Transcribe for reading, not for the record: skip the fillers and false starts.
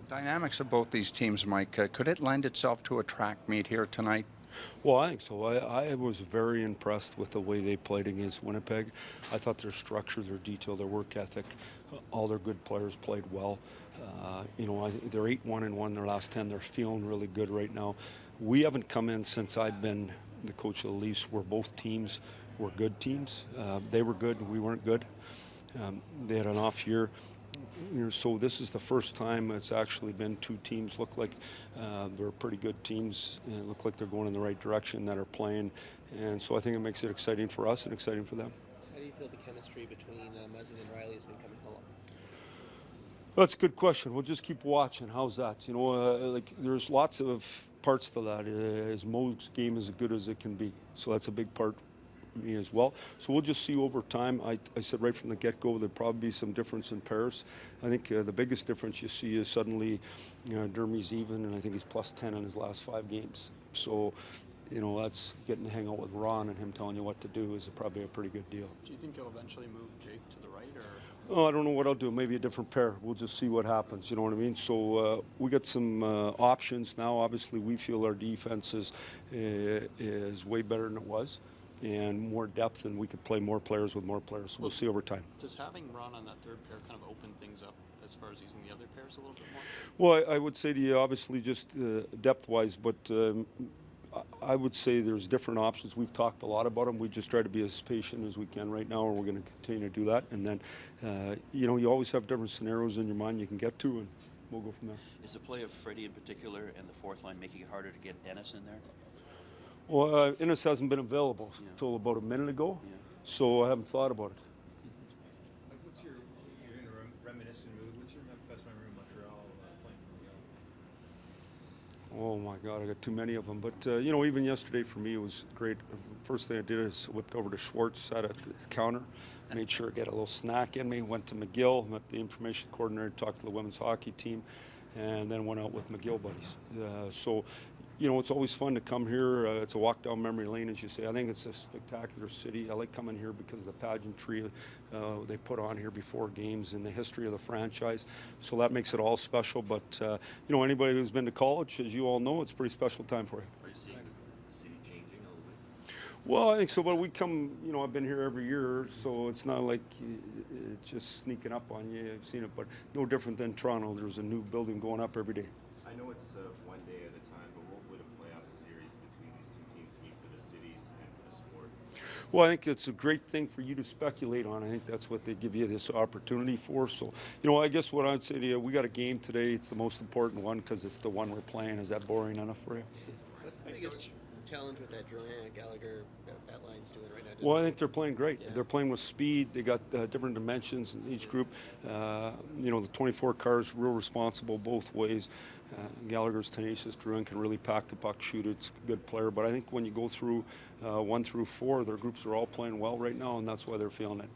Dynamics of both these teams, Mike, could it lend itself to a track meet here tonight? Well, I think so. I was very impressed with the way they played against Winnipeg. I thought their structure, their detail, their work ethic, all their good players played well. They're 8-1-1 their last 10. They're feeling really good right now. We haven't come in since I've been the coach of the Leafs where both teams were good teams. They were good, we weren't good. They had an off year. So this is the first time it's actually been two teams look like they're pretty good teams and look like they're going in the right direction that are playing, and so I think it makes it exciting for us and exciting for them. How do you feel the chemistry between Muzzin and Riley has been coming along? That's a good question. We'll just keep watching. How's that? There's lots of parts to that. Is Mo's game as good as it can be? So that's a big part me as well. So we'll just see over time. I said right from the get-go there'd probably be some difference in pairs. I think the biggest difference you see is suddenly Dermy's even, and I think he's plus 10 in his last 5 games. So that's getting to hang out with Ron and him telling you what to do is probably a pretty good deal. Do you think you'll eventually move Jake to the right, or? Oh, I don't know what I'll do. Maybe a different pair. We'll just see what happens. You know what I mean? So we got some options now. Obviously, we feel our defense is way better than it was, and more depth, and we could play more players with more players. So we'll see over time. Does having Ron on that third pair kind of open things up as far as using the other pairs a little bit more? Well, I would say to you, obviously, just depth-wise, but I would say there's different options. We've talked a lot about them. We just try to be as patient as we can right now, and we're going to continue to do that. And then, you always have different scenarios in your mind you can get to, and we'll go from there. Is the play of Freddie in particular and the fourth line making it harder to get Ennis in there? Well, Ennis hasn't been available until about a minute ago, so I haven't thought about it. What's you're in a reminiscent mood? What's your best memory in Montreal playing for Miguel? Oh my God, I got too many of them. But even yesterday for me it was great. First thing I did is whipped over to Schwartz, sat at the counter, made sure I get a little snack in me. Went to McGill, met the information coordinator, talked to the women's hockey team, and then went out with McGill buddies. It's always fun to come here. It's a walk down memory lane, as you say. I think it's a spectacular city. I like coming here because of the pageantry they put on here before games and the history of the franchise. So that makes it all special. But, anybody who's been to college, as you all know, it's a pretty special time for you. Are you seeing the city changing a little bit? Well, I think so. But we come, I've been here every year, so it's not like it's just sneaking up on you. I've seen it, but no different than Toronto. There's a new building going up every day. I know it's one day at a time, but what would a playoff series between these two teams mean for the cities and for the sport? Well, I think it's a great thing for you to speculate on. I think that's what they give you this opportunity for. So, I guess what I'd say to you, we got a game today. It's the most important one because it's the one we're playing. Is that boring enough for you? What's the biggest challenge with that Drouin Gallagher that line's doing right now? Well, I think they're playing great. Yeah. They're playing with speed. They got different dimensions in each group. The 24 cars, real responsible both ways. Gallagher's tenacious. Drouin can really pack the puck, shoot it. It's a good player. But I think when you go through 1 through 4, their groups are all playing well right now, and that's why they're feeling it.